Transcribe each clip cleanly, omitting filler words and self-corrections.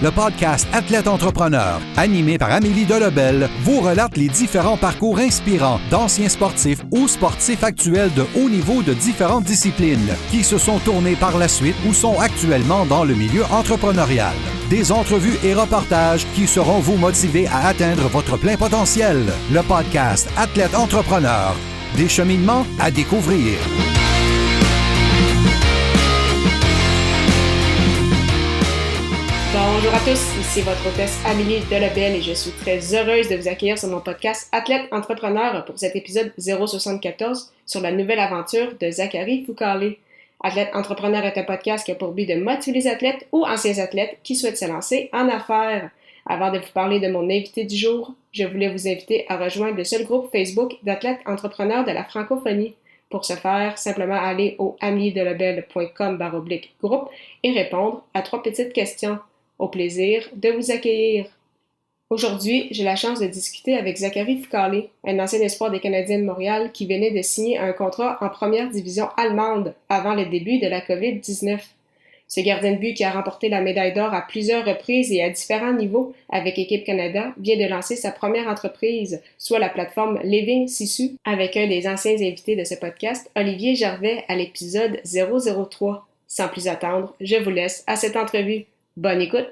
Le podcast Athlète Entrepreneur, animé par Amélie Delebel, vous relate les différents parcours inspirants d'anciens sportifs ou sportifs actuels de haut niveau de différentes disciplines qui se sont tournés par la suite ou sont actuellement dans le milieu entrepreneurial. Des entrevues et reportages qui sauront vous motiver à atteindre votre plein potentiel. Le podcast Athlète Entrepreneur, des cheminements à découvrir. Bonjour à tous, ici votre hôtesse Amélie Delebel et je suis très heureuse de vous accueillir sur mon podcast Athlète Entrepreneur pour cet épisode 074 sur la nouvelle aventure de Zachary Foucalé. Athlète Entrepreneur est un podcast qui a pour but de motiver les athlètes ou anciens athlètes qui souhaitent se lancer en affaires. Avant de vous parler de mon invité du jour, je voulais vous inviter à rejoindre le seul groupe Facebook d'athlètes entrepreneurs de la francophonie. Pour ce faire, simplement aller au ameliedelebel.com/groupe et répondre à 3 petites questions. Au plaisir de vous accueillir. Aujourd'hui, j'ai la chance de discuter avec Zachary Foucalé, un ancien espoir des Canadiens de Montréal qui venait de signer un contrat en première division allemande avant le début de la COVID-19. Ce gardien de but qui a remporté la médaille d'or à plusieurs reprises et à différents niveaux avec Équipe Canada vient de lancer sa première entreprise, soit la plateforme Living Sisu, avec un des anciens invités de ce podcast, Olivier Gervais, à l'épisode 003. Sans plus attendre, je vous laisse à cette entrevue. Bonne écoute!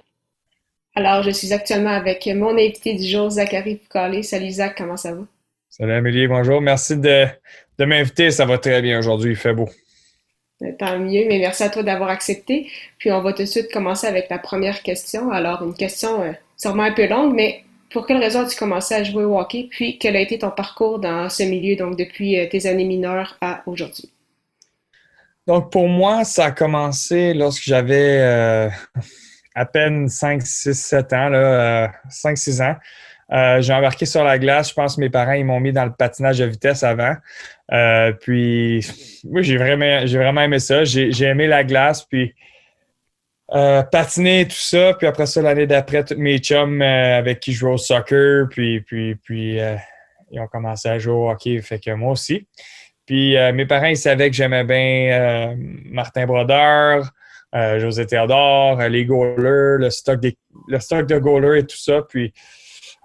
Alors, je suis actuellement avec mon invité du jour, Zachary Foucalé. Salut Zach, comment ça va? Salut Amélie, bonjour. Merci de m'inviter. Ça va très bien aujourd'hui, il fait beau. Tant mieux, mais merci à toi d'avoir accepté. Puis on va tout de suite commencer avec la première question. Alors, une question sûrement un peu longue, mais pour quelle raison as-tu commencé à jouer au hockey? Puis, quel a été ton parcours dans ce milieu, donc depuis tes années mineures à aujourd'hui? Donc, pour moi, ça a commencé lorsque j'avais à peine 5, 6, 7 ans, 5-6 ans. J'ai embarqué sur la glace. Je pense que mes parents ils m'ont mis dans le patinage de vitesse avant. Puis, oui, j'ai vraiment aimé ça. J'ai aimé la glace, puis patiner et tout ça. Puis après ça, l'année d'après, tous mes chums avec qui je jouais au soccer, puis ils ont commencé à jouer au hockey, fait que moi aussi. Puis mes parents, ils savaient que j'aimais bien Martin Brodeur, José Théodore, les goalers, le stock de goalers et tout ça. Puis, à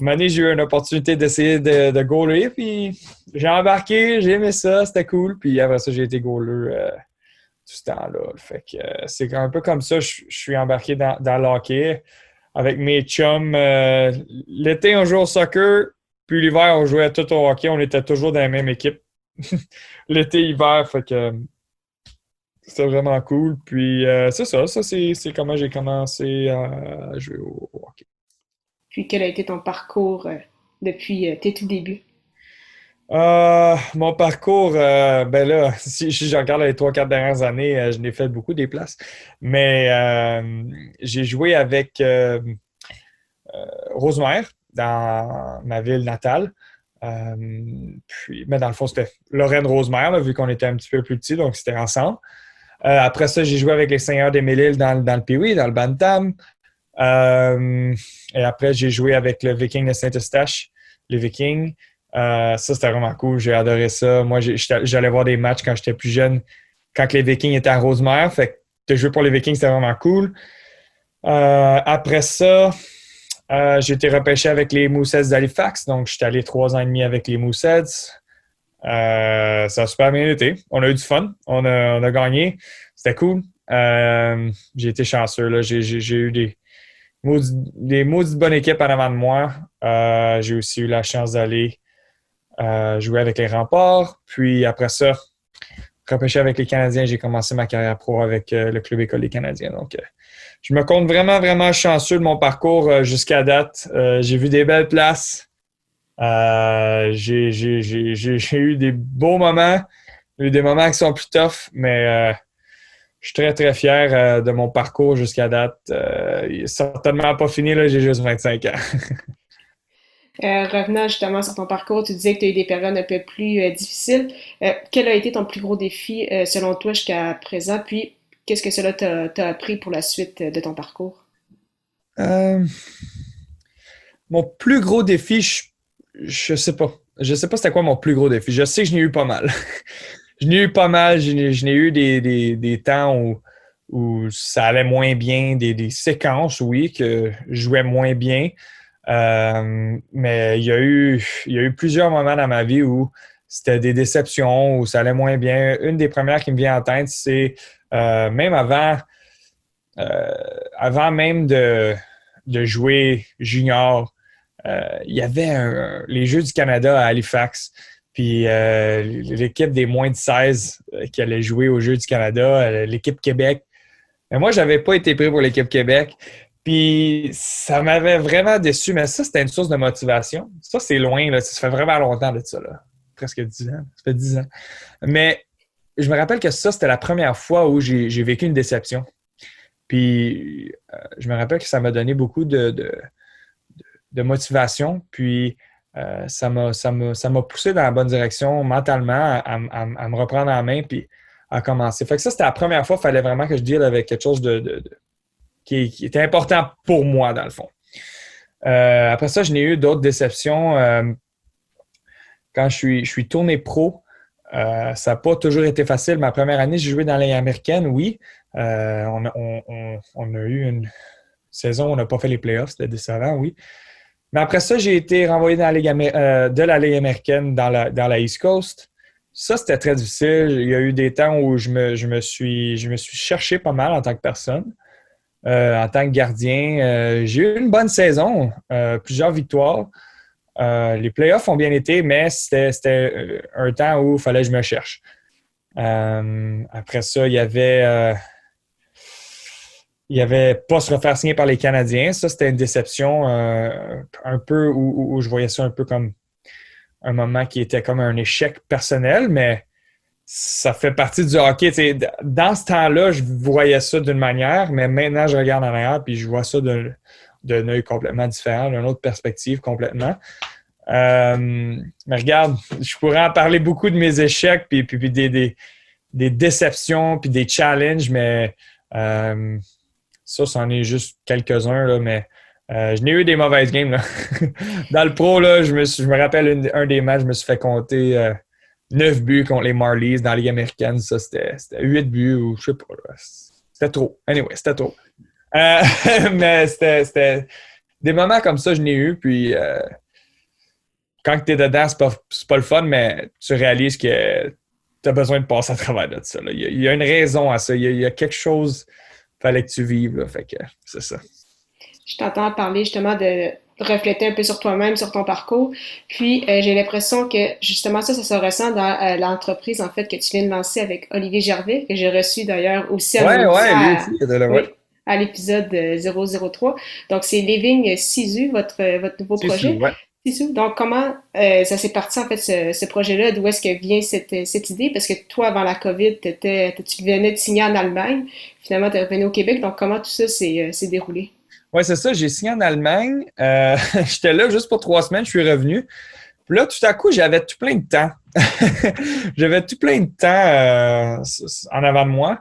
un moment donné, j'ai eu une opportunité d'essayer de goaler. Puis, j'ai embarqué, j'ai aimé ça, c'était cool. Puis, après ça, j'ai été goaler tout ce temps-là. Fait que c'est un peu comme ça, je suis embarqué dans le hockey avec mes chums. L'été, on jouait au soccer. Puis, l'hiver, on jouait tout au hockey. On était toujours dans la même équipe. L'été, hiver, fait que c'était vraiment cool. Puis c'est ça c'est comment j'ai commencé à jouer au hockey. Puis quel a été ton parcours depuis tes tout débuts? Mon parcours, ben là, si je regarde les 3-4 dernières années, je n'ai fait beaucoup des places. Mais j'ai joué avec Rosemère dans ma ville natale. Mais dans le fond, c'était Lorraine Rosemère, là, vu qu'on était un petit peu plus petits, donc c'était ensemble. Après ça, j'ai joué avec les Seigneurs des Mille-Îles dans le Pee-Wee, dans le Bantam. Et après, j'ai joué avec le Viking de Saint-Eustache, les Vikings. Ça, c'était vraiment cool. J'ai adoré ça. Moi, j'allais voir des matchs quand j'étais plus jeune, quand les Vikings étaient à Rosemère. Fait que de jouer pour les Vikings, c'était vraiment cool. Après ça, j'ai été repêché avec les Mooseheads d'Halifax. Donc, j'étais allé 3 ans et demi avec les Mooseheads. Ça a super bien été. On a eu du fun. On a gagné. C'était cool. J'ai été chanceux. Là. J'ai eu des maudites bonnes équipes en avant de moi. J'ai aussi eu la chance d'aller jouer avec les Remparts. Puis après ça, repêché avec les Canadiens, j'ai commencé ma carrière pro avec le Club École des Canadiens. Donc, je me compte vraiment, vraiment chanceux de mon parcours jusqu'à date. J'ai vu des belles places. J'ai eu des beaux moments, j'ai eu des moments qui sont plus tough, mais je suis très, très fier de mon parcours jusqu'à date. Il n'est certainement pas fini, là, j'ai juste 25 ans. Revenant justement sur ton parcours, tu disais que tu as eu des périodes un peu plus difficiles. Quel a été ton plus gros défi selon toi jusqu'à présent? Puis, qu'est-ce que cela t'a appris pour la suite de ton parcours? Mon plus gros défi, je sais pas. Je sais pas c'était quoi mon plus gros défi. Je sais que je n'ai eu pas mal. Je n'ai eu des temps où ça allait moins bien, des séquences, oui, que je jouais moins bien. Mais il y a eu plusieurs moments dans ma vie où c'était des déceptions, où ça allait moins bien. Une des premières qui me vient en tête, c'est même avant même de jouer junior, il y avait les Jeux du Canada à Halifax. Puis l'équipe des moins de 16 qui allait jouer aux Jeux du Canada, l'équipe Québec. Mais moi, je n'avais pas été pris pour l'équipe Québec. Puis ça m'avait vraiment déçu. Mais ça, c'était une source de motivation. Ça, c'est loin. Là. Ça fait vraiment longtemps de ça. Là. Presque 10 ans. Ça fait 10 ans. Mais je me rappelle que ça, c'était la première fois où j'ai vécu une déception. Puis je me rappelle que ça m'a donné beaucoup de motivation. Puis ça m'a poussé dans la bonne direction mentalement à me reprendre en main puis à commencer. Fait que ça, c'était la première fois qu'il fallait vraiment que je deal avec quelque chose qui était important pour moi, dans le fond. Après ça, je n'ai eu d'autres déceptions. Quand je suis tourné pro, ça n'a pas toujours été facile. Ma première année, j'ai joué dans la Ligue américaine, oui. On a eu une saison où on n'a pas fait les playoffs, c'était décevant, oui. Mais après ça, j'ai été renvoyé dans de la Ligue américaine dans la East Coast. Ça, c'était très difficile. Il y a eu des temps où je me suis cherché pas mal en tant que personne, en tant que gardien. J'ai eu une bonne saison, plusieurs victoires. Les playoffs ont bien été, mais c'était un temps où il fallait que je me cherche. Après ça, il y avait pas se refaire signer par les Canadiens. Ça, c'était une déception un peu où je voyais ça un peu comme un moment qui était comme un échec personnel, mais ça fait partie du hockey. T'sais, dans ce temps-là, je voyais ça d'une manière, mais maintenant, je regarde en arrière puis je vois ça d'un œil complètement différent, d'une autre perspective complètement. Mais regarde, je pourrais en parler beaucoup de mes échecs puis des déceptions puis des challenges, mais ça, c'en est juste quelques-uns, là, mais je n'ai eu des mauvaises games. Là. Dans le pro, là, je me rappelle un des matchs, je me suis fait compter 9 buts contre les Marlies dans la Ligue américaine. Ça, c'était 8 buts ou je sais pas. Là. C'était trop. Anyway, c'était trop. Mais c'était des moments comme ça, je n'ai eu. Puis quand tu es dedans, c'est pas le fun, mais tu réalises que tu as besoin de passer à travers de ça. Là. Il y a une raison à ça. Il y a quelque chose qu'il fallait que tu vives. Là. Fait que c'est ça. Je t'entends parler justement de refléter un peu sur toi-même, sur ton parcours. Puis, j'ai l'impression que justement ça se ressent dans l'entreprise en fait que tu viens de lancer avec Olivier Gervais, que j'ai reçu d'ailleurs aussi à l'épisode 003. Donc, c'est Living Sisu, votre nouveau projet. Ouais. Sisu. Donc, comment ça s'est parti en fait ce projet-là? D'où est-ce que vient cette idée? Parce que toi, avant la COVID, tu venais de signer en Allemagne. Finalement, tu es revenu au Québec. Donc, comment tout ça s'est déroulé? Oui, c'est ça. J'ai signé en Allemagne. J'étais là juste pour 3 semaines. Je suis revenu. Puis là, tout à coup, j'avais tout plein de temps. J'avais tout plein de temps en avant de moi.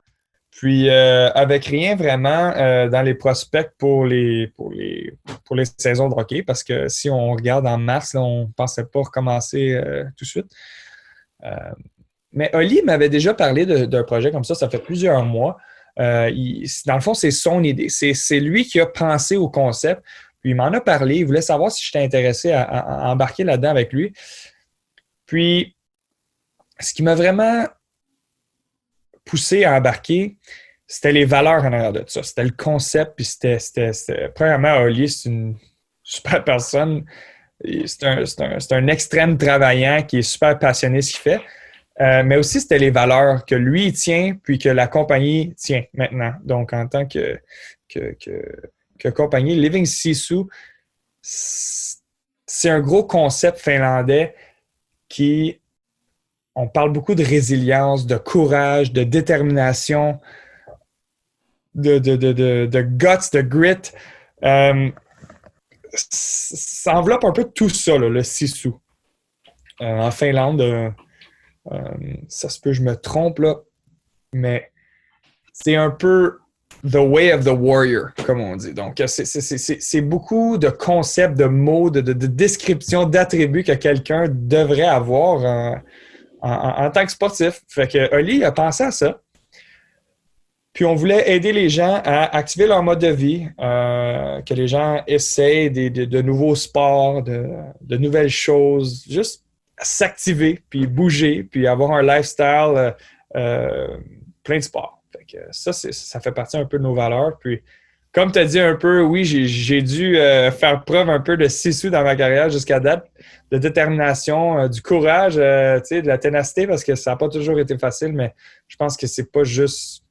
Puis, avec rien vraiment dans les prospects pour les saisons de hockey. Parce que si on regarde en mars, là, on ne pensait pas recommencer tout de suite. Mais Oli m'avait déjà parlé d'un projet comme ça fait plusieurs mois. Dans le fond, c'est son idée. C'est lui qui a pensé au concept. Puis il m'en a parlé. Il voulait savoir si j'étais intéressé à embarquer là-dedans avec lui. Puis, ce qui m'a vraiment poussé à embarquer, c'était les valeurs en arrière de ça. C'était le concept. Puis premièrement, Oli, c'est une super personne. C'est un extrême travaillant qui est super passionné de ce qu'il fait. Mais aussi, c'était les valeurs que lui il tient, puis que la compagnie tient maintenant. Donc, en tant que compagnie, Living Sisu, c'est un gros concept finlandais on parle beaucoup de résilience, de courage, de détermination, de guts, de grit. Ça enveloppe un peu tout ça, là, le Sisu. En Finlande, ça se peut, je me trompe, là, mais c'est un peu the way of the warrior, comme on dit. Donc, c'est beaucoup de concepts, de mots, de descriptions, d'attributs que quelqu'un devrait avoir en tant que sportif. Fait que Oli a pensé à ça. Puis on voulait aider les gens à activer leur mode de vie, que les gens essayent de nouveaux sports, de nouvelles choses, juste s'activer, puis bouger, puis avoir un lifestyle plein de sport. Fait que ça fait partie un peu de nos valeurs. Puis comme tu as dit un peu, oui, j'ai dû faire preuve un peu de sissou dans ma carrière jusqu'à date, de détermination, du courage, de la ténacité, parce que ça n'a pas toujours été facile, mais je pense que c'est pas juste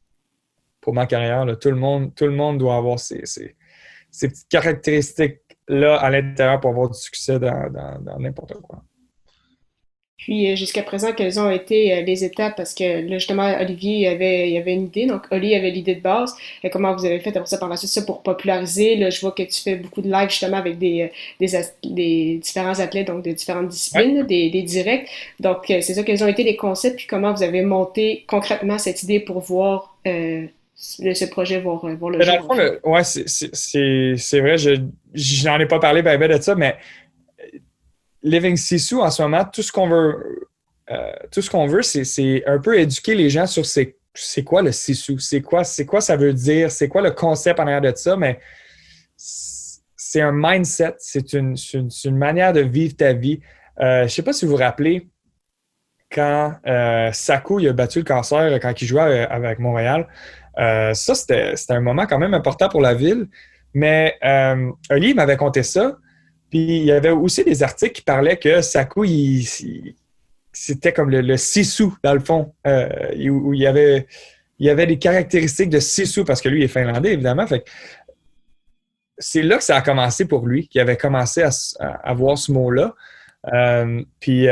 pour ma carrière. Là. Tout le monde doit avoir ces petites caractéristiques-là à l'intérieur pour avoir du succès dans n'importe quoi. Puis jusqu'à présent, quelles ont été les étapes? Parce que là, justement, Olivier il avait une idée, donc Oli avait l'idée de base. Et comment vous avez fait après ça par la suite ça pour populariser? Là, je vois que tu fais beaucoup de lives justement avec des différents athlètes, donc de différentes disciplines, Ouais. des directs. Donc, c'est ça, quels ont été les concepts, puis comment vous avez monté concrètement cette idée pour voir ce projet voir le Mais dans le jour, en fond, fait. ouais, c'est vrai, j'en ai pas parlé ben de ça, mais Living Sisu, en ce moment, tout ce qu'on veut, c'est un peu éduquer les gens sur c'est quoi le Sisu, c'est quoi ça veut dire, c'est quoi le concept en arrière de ça, mais c'est un mindset, c'est une manière de vivre ta vie. Je sais pas si vous vous rappelez, quand Sakou il a battu le cancer quand il jouait avec Montréal, ça, c'était un moment quand même important pour la ville, mais Oli m'avait conté ça. Puis il y avait aussi des articles qui parlaient que Sakou, c'était comme le Sisu, dans le fond, où il y avait des caractéristiques de Sisu, parce que lui, il est finlandais, évidemment. Fait que c'est là que ça a commencé pour lui, qu'il avait commencé à voir ce mot-là. Puis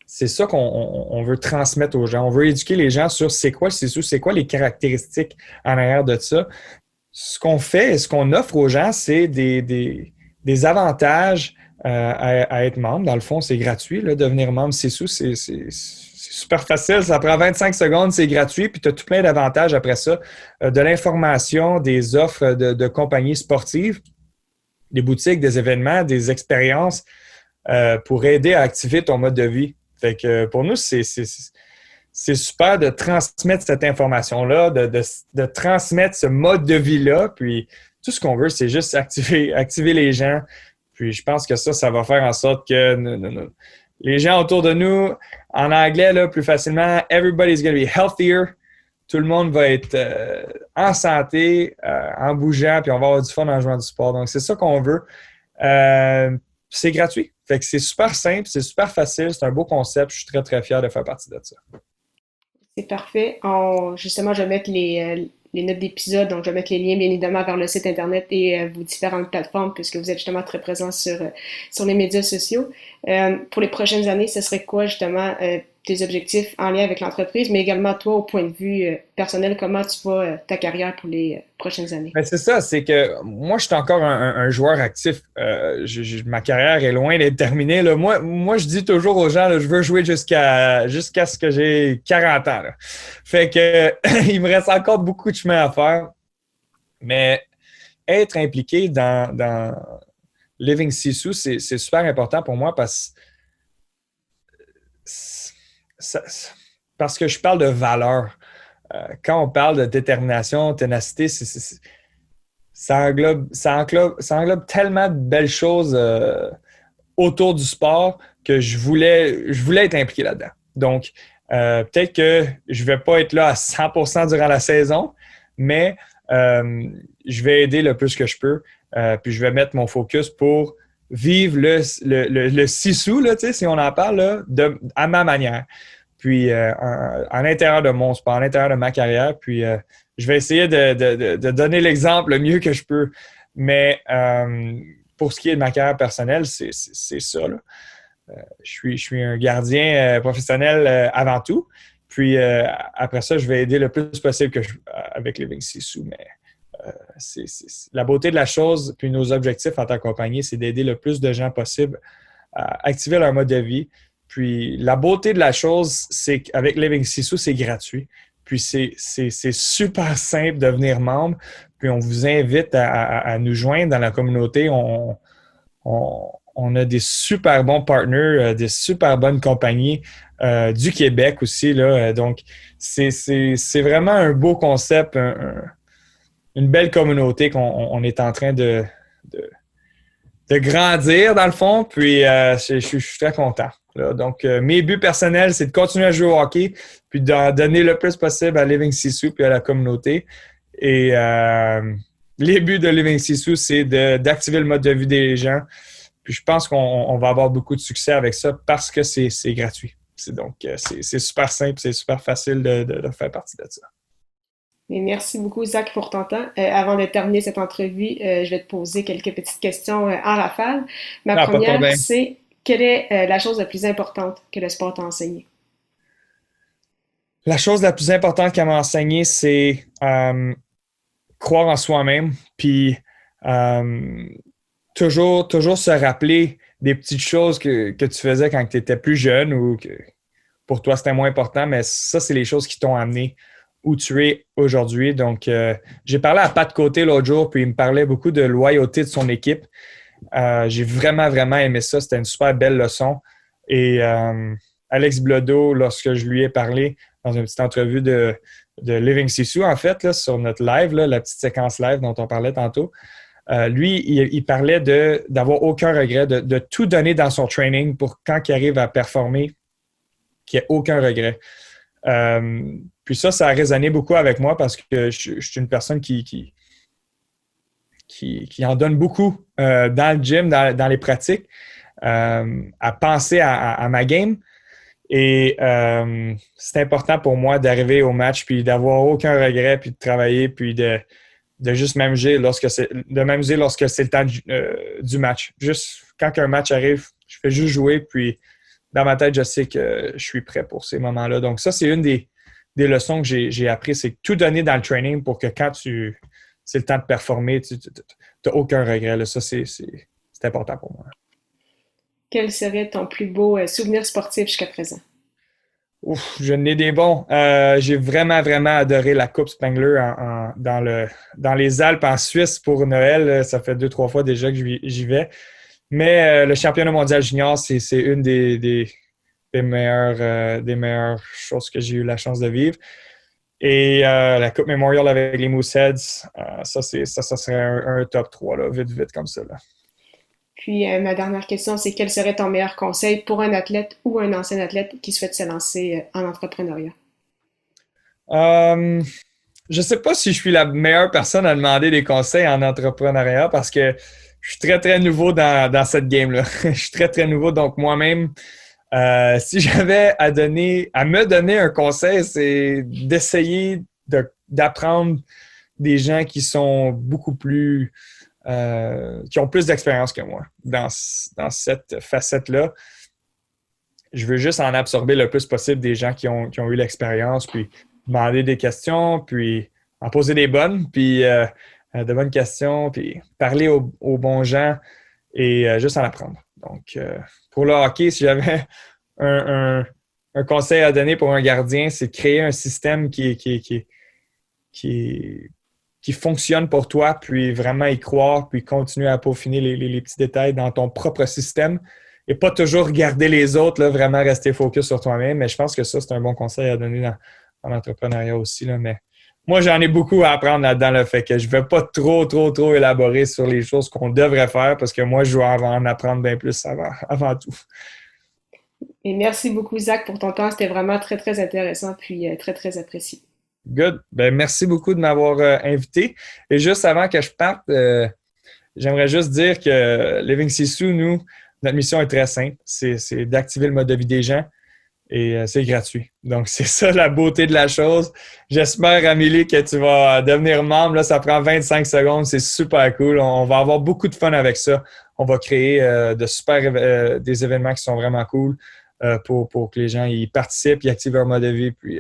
c'est ça qu'on veut transmettre aux gens. On veut éduquer les gens sur c'est quoi le Sisu, c'est quoi les caractéristiques en arrière de ça. Ce qu'on fait et ce qu'on offre aux gens, c'est des avantages à être membre. Dans le fond, c'est gratuit. Là, devenir membre Sisu, c'est super facile. Ça prend 25 secondes, c'est gratuit. Puis tu as tout plein d'avantages après ça. De l'information, des offres de compagnies sportives, des boutiques, des événements, des expériences pour aider à activer ton mode de vie. Fait que pour nous, c'est super de transmettre cette information-là, de transmettre ce mode de vie-là. Puis tout ce qu'on veut, c'est juste activer les gens. Puis je pense que ça va faire en sorte que les gens autour de nous, en anglais, là, plus facilement, everybody's going to be healthier. Tout le monde va être en santé, en bougeant, puis on va avoir du fun en jouant du sport. Donc, c'est ça qu'on veut. C'est gratuit. Fait que c'est super simple, c'est super facile, c'est un beau concept. Je suis très, très fier de faire partie de ça. C'est parfait. Justement, je vais mettre les notes d'épisode, donc je vais mettre les liens bien évidemment vers le site internet et vos différentes plateformes puisque vous êtes justement très présents sur les médias sociaux. Pour les prochaines années, ce serait quoi justement tes objectifs en lien avec l'entreprise, mais également toi au point de vue personnel, comment tu vois ta carrière pour les prochaines années? Ben, c'est ça, c'est que moi, je suis encore un joueur actif. Ma carrière est loin d'être terminée. Là. Moi, je dis toujours aux gens, là, je veux jouer jusqu'à ce que j'ai 40 ans. Là. Fait que il me reste encore beaucoup de chemin à faire. Mais être impliqué dans Living Sisu, c'est super important pour moi parce que je parle de valeur. Quand on parle de détermination, ténacité, ça englobe tellement de belles choses autour du sport que je voulais être impliqué là-dedans. Donc, peut-être que je ne vais pas être là à 100% durant la saison, mais je vais aider le plus que je peux. Puis je vais mettre mon focus pour vivre le Sisu, là, si on en parle, là, à ma manière. Puis à l'intérieur de mon sport, à l'intérieur de ma carrière. Puis je vais essayer de donner l'exemple le mieux que je peux. Mais pour ce qui est de ma carrière personnelle, c'est ça. Là. Je suis un gardien professionnel avant tout. Puis après ça, je vais aider le plus possible avec Living Sisu. Mais la beauté de la chose, puis nos objectifs en tant que compagnie, c'est d'aider le plus de gens possible à activer leur mode de vie. Puis la beauté de la chose, c'est qu'avec Living Sisu, c'est gratuit. Puis c'est super simple de devenir membre. Puis on vous invite à nous joindre dans la communauté. On On a des super bons partners, des super bonnes compagnies du Québec aussi. Là. Donc, c'est vraiment un beau concept, une belle communauté qu'on est en train de grandir, dans le fond. Puis, je suis très content. Là. Donc, mes buts personnels, c'est de continuer à jouer au hockey, puis d'en donner le plus possible à Living Sisu puis à la communauté. Et les buts de Living Sisu, c'est d'activer le mode de vie des gens. Puis je pense qu'on va avoir beaucoup de succès avec ça parce que c'est gratuit. Donc, c'est super simple, c'est super facile de faire partie de ça. Mais merci beaucoup, Zach, pour ton temps. Avant de terminer cette entrevue, je vais te poser quelques petites questions en rafale. Ma première, c'est quelle est la chose la plus importante que le sport t'a enseigné? La chose la plus importante qu'elle m'a enseigné, c'est croire en soi-même, puis toujours se rappeler des petites choses que tu faisais quand tu étais plus jeune ou que pour toi, c'était moins important, mais ça, c'est les choses qui t'ont amené où tu es aujourd'hui. Donc, j'ai parlé à Pat Côté l'autre jour, puis il me parlait beaucoup de loyauté de son équipe. J'ai vraiment, vraiment aimé ça. C'était une super belle leçon. Et Alex Blodeau, lorsque je lui ai parlé dans une petite entrevue de Living Sisu, en fait, là, sur notre live, là, la petite séquence live dont on parlait tantôt, lui, il parlait d'avoir aucun regret, de tout donner dans son training pour quand il arrive à performer, qu'il n'y ait aucun regret. Puis ça a résonné beaucoup avec moi parce que je suis une personne qui en donne beaucoup dans le gym, dans les pratiques, à penser à ma game. Et c'est important pour moi d'arriver au match puis d'avoir aucun regret puis de travailler puis de juste m'amuser lorsque c'est le temps du match. Juste quand un match arrive, je fais juste jouer puis dans ma tête, je sais que je suis prêt pour ces moments-là. Donc ça, c'est une des leçons que j'ai appris, c'est tout donner dans le training pour que quand c'est le temps de performer, tu n'as aucun regret. Là. Ça, c'est important pour moi. Quel serait ton plus beau souvenir sportif jusqu'à présent? Ouf, je n'ai des bons. J'ai vraiment, vraiment adoré la Coupe Spengler dans les Alpes en Suisse pour Noël. Ça fait 2-3 fois déjà que j'y vais. Mais le championnat mondial junior, c'est une des meilleures choses que j'ai eu la chance de vivre. Et la Coupe Memorial avec les Mooseheads, ça serait un top 3, là, vite comme ça. Là. Puis ma dernière question, c'est quel serait ton meilleur conseil pour un athlète ou un ancien athlète qui souhaite se lancer en entrepreneuriat? Je ne sais pas si je suis la meilleure personne à demander des conseils en entrepreneuriat parce que je suis très, très nouveau dans cette game-là. Je suis très, très nouveau. Donc, moi-même, si j'avais à me donner un conseil, c'est d'essayer d'apprendre des gens qui sont beaucoup plus... qui ont plus d'expérience que moi dans cette facette-là. Je veux juste en absorber le plus possible des gens qui ont eu l'expérience, puis demander des questions, puis en poser des bonnes, puis de bonnes questions, puis parler aux bons gens et juste en apprendre. Donc, pour le hockey, si j'avais un conseil à donner pour un gardien, c'est de créer un système qui fonctionne pour toi, puis vraiment y croire, puis continuer à peaufiner les petits détails dans ton propre système et pas toujours regarder les autres, là, vraiment rester focus sur toi-même. Mais je pense que ça, c'est un bon conseil à donner dans l'entrepreneuriat aussi. Là. Mais moi, j'en ai beaucoup à apprendre là-dedans, le fait que je ne vais pas trop élaborer sur les choses qu'on devrait faire parce que moi, je dois en apprendre bien plus avant tout. Et merci beaucoup, Zach, pour ton temps. C'était vraiment très, très intéressant puis très, très apprécié. Good. Ben, merci beaucoup de m'avoir invité. Et juste avant que je parte, j'aimerais juste dire que Living Sisu, nous, notre mission est très simple. C'est d'activer le mode de vie des gens et c'est gratuit. Donc, c'est ça la beauté de la chose. J'espère, Amélie, que tu vas devenir membre. Là, ça prend 25 secondes. C'est super cool. On va avoir beaucoup de fun avec ça. On va créer des événements qui sont vraiment cool pour que les gens y participent, y activent leur mode de vie. Puis,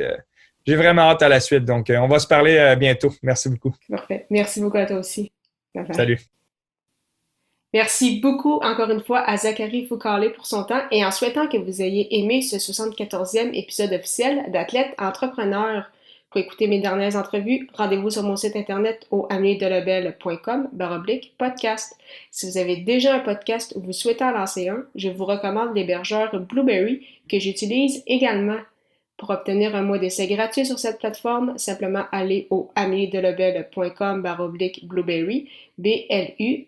j'ai vraiment hâte à la suite. Donc, on va se parler bientôt. Merci beaucoup. Parfait. Merci beaucoup à toi aussi. Bye-bye. Salut. Merci beaucoup encore une fois à Zachary Foucalé pour son temps et en souhaitant que vous ayez aimé ce 74e épisode officiel d'Athlète Entrepreneur. Pour écouter mes dernières entrevues, rendez-vous sur mon site internet au ameliedelobel.com/podcast. Si vous avez déjà un podcast ou vous souhaitez en lancer un, je vous recommande l'hébergeur Blueberry que j'utilise également. Pour obtenir un mois d'essai gratuit sur cette plateforme, simplement allez au ameliedelobel.com/blueberry, BLUBRRY.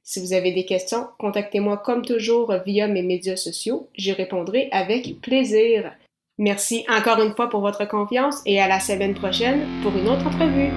Si vous avez des questions, contactez-moi comme toujours via mes médias sociaux. J'y répondrai avec plaisir. Merci encore une fois pour votre confiance et à la semaine prochaine pour une autre entrevue.